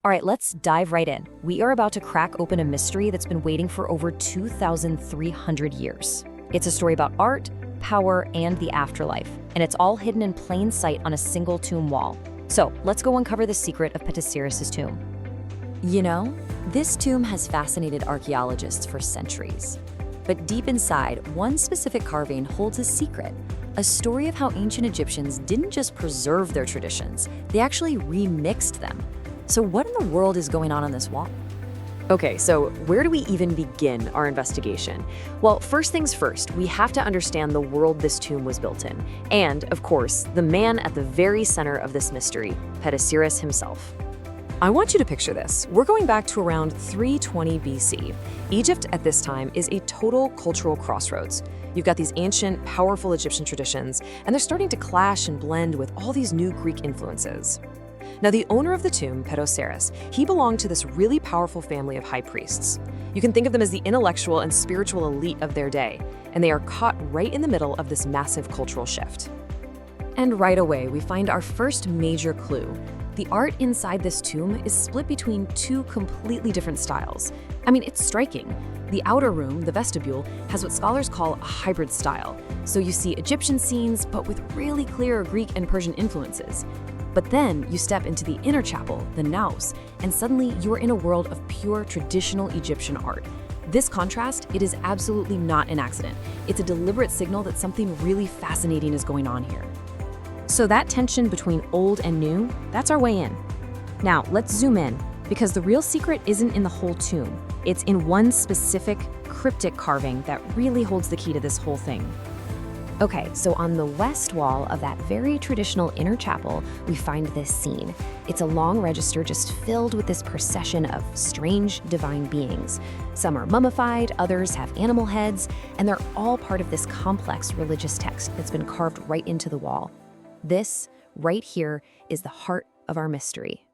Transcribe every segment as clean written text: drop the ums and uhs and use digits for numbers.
All right, let's dive right in. We are about to crack open a mystery that's been waiting for over 2,300 years. It's a story about art, power, and the afterlife, and it's all hidden in plain sight on a single tomb wall. So let's go uncover the secret of Petosiris' tomb. You know, this tomb has fascinated archaeologists for centuries. But deep inside, one specific carving holds a secret, a story of how ancient Egyptians didn't just preserve their traditions, they actually remixed them. So what in the world is going on this wall? Okay, so where do we even begin our investigation? Well, first things first, we have to understand the world this tomb was built in. And, of course, the man at the very center of this mystery, Petosiris himself. I want you to picture this. We're going back to around 320 BC. Egypt at this time is a total cultural crossroads. You've got these ancient, powerful Egyptian traditions, and they're starting to clash and blend with all these new Greek influences. Now, the owner of the tomb, Petosiris, he belonged to this really powerful family of high priests. You can think of them as the intellectual and spiritual elite of their day, and they are caught right in the middle of this massive cultural shift. And right away, we find our first major clue. The art inside this tomb is split between two completely different styles. I mean, it's striking. The outer room, the vestibule, has what scholars call a hybrid style. So you see Egyptian scenes, but with really clear Greek and Persian influences. But then you step into the inner chapel, the naos, and suddenly you're in a world of pure traditional Egyptian art. This contrast, it is absolutely not an accident. It's a deliberate signal that something really fascinating is going on here. So that tension between old and new, that's our way in. Now, let's zoom in, because the real secret isn't in the whole tomb. It's in one specific cryptic carving that really holds the key to this whole thing. Okay, so on the west wall of that very traditional inner chapel, we find this scene. It's a long register just filled with this procession of strange divine beings. Some are mummified, others have animal heads, and they're all part of this complex religious text that's been carved right into the wall. This, right here, is the heart of our mystery.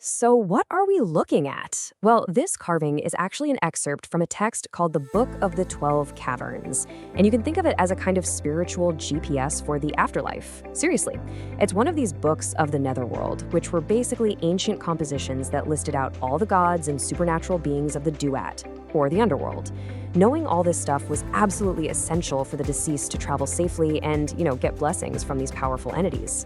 So what are we looking at? Well, this carving is actually an excerpt from a text called the Book of the 12 Caverns. And you can think of it as a kind of spiritual GPS for the afterlife. Seriously, it's one of these books of the netherworld, which were basically ancient compositions that listed out all the gods and supernatural beings of the Duat, or the underworld. Knowing all this stuff was absolutely essential for the deceased to travel safely and, get blessings from these powerful entities.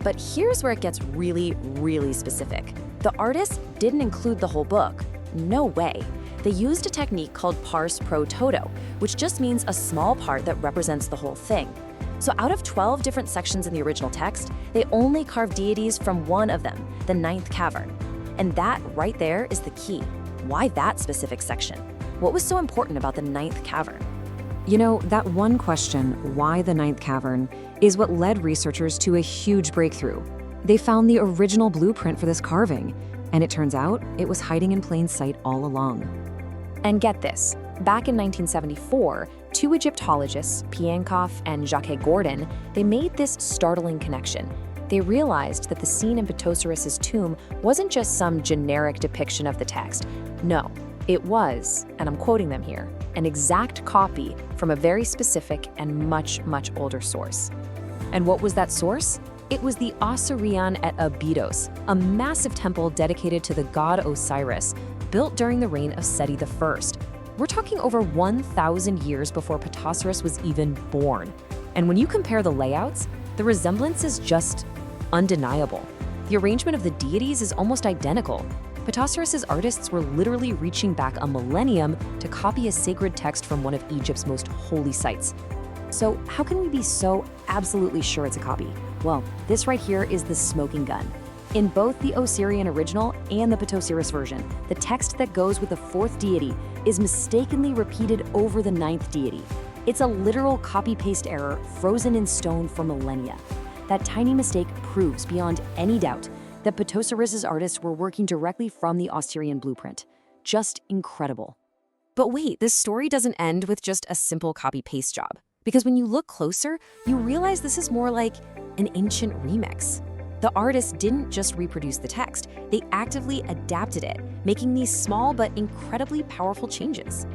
But here's where it gets really, really specific. The artists didn't include the whole book. No way. They used a technique called pars pro toto, which just means a small part that represents the whole thing. So out of 12 different sections in the original text, they only carved deities from one of them, the 9th cavern. And that right there is the key. Why that specific section? What was so important about the 9th cavern? That one question, why the 9th cavern, is what led researchers to a huge breakthrough. They found the original blueprint for this carving, and it turns out it was hiding in plain sight all along. And get this, back in 1974, two Egyptologists, Pienkoff and Jacques Gordon, they made this startling connection. They realized that the scene in Petosiris' tomb wasn't just some generic depiction of the text. No, it was, and I'm quoting them here, an exact copy from a very specific and much, much older source. And what was that source? It was the Osireion of Abydos, a massive temple dedicated to the god Osiris, built during the reign of Seti I. We're talking over 1,000 years before Petosiris was even born. And when you compare the layouts, the resemblance is just undeniable. The arrangement of the deities is almost identical. Petosiris' artists were literally reaching back a millennium to copy a sacred text from one of Egypt's most holy sites. So how can we be so absolutely sure it's a copy? Well, this right here is the smoking gun. In both the Osireion original and the Petosiris version, the text that goes with the 4th deity is mistakenly repeated over the 9th deity. It's a literal copy-paste error frozen in stone for millennia. That tiny mistake proves beyond any doubt that Petosiris' artists were working directly from the Osireion blueprint. Just incredible. But wait, this story doesn't end with just a simple copy-paste job. Because when you look closer, you realize this is more like an ancient remix. The artists didn't just reproduce the text, they actively adapted it, making these small but incredibly powerful changes.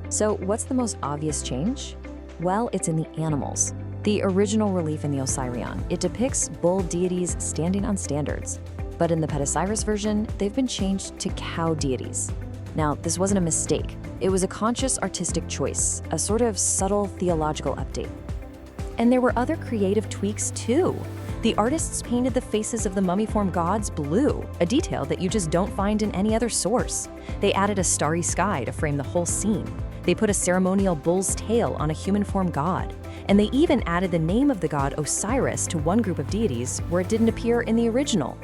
So what's the most obvious change? Well, it's in the animals. The original relief in the Osireion, it depicts bull deities standing on standards. But in the Petosiris version, they've been changed to cow deities. Now, this wasn't a mistake. It was a conscious artistic choice, a sort of subtle theological update. And there were other creative tweaks too. The artists painted the faces of the mummiform gods blue, a detail that you just don't find in any other source. They added a starry sky to frame the whole scene. They put a ceremonial bull's tail on a human-form god. And they even added the name of the god Osiris to one group of deities where it didn't appear in the original.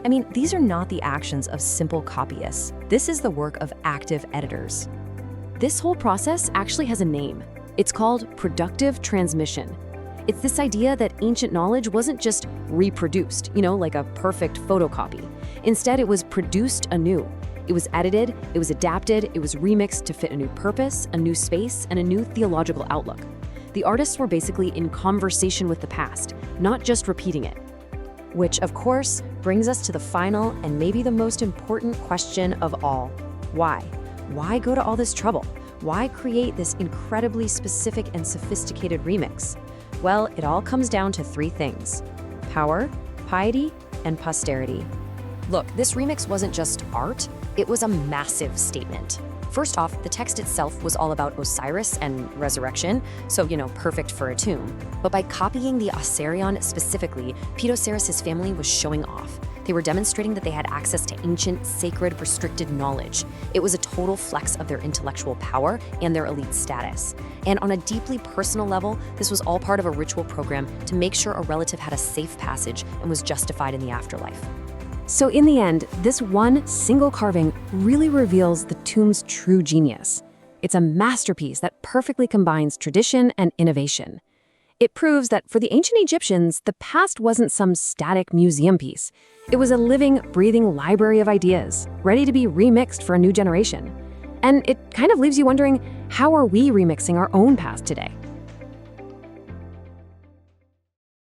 I mean, these are not the actions of simple copyists. This is the work of active editors. This whole process actually has a name. It's called productive transmission. It's this idea that ancient knowledge wasn't just reproduced, like a perfect photocopy. Instead, it was produced anew. It was edited, it was adapted, it was remixed to fit a new purpose, a new space, and a new theological outlook. The artists were basically in conversation with the past, not just repeating it. Which, of course, brings us to the final and maybe the most important question of all. Why? Why go to all this trouble? Why create this incredibly specific and sophisticated remix? Well, it all comes down to three things: power, piety, and posterity. Look, this remix wasn't just art, it was a massive statement. First off, the text itself was all about Osiris and resurrection, so, perfect for a tomb. But by copying the Osireion specifically, Petosiris' family was showing off. They were demonstrating that they had access to ancient, sacred, restricted knowledge. It was a total flex of their intellectual power and their elite status. And on a deeply personal level, this was all part of a ritual program to make sure a relative had a safe passage and was justified in the afterlife. So in the end, this one single carving really reveals the tomb's true genius. It's a masterpiece that perfectly combines tradition and innovation. It proves that for the ancient Egyptians, the past wasn't some static museum piece. It was a living, breathing library of ideas, ready to be remixed for a new generation. And it kind of leaves you wondering, how are we remixing our own past today?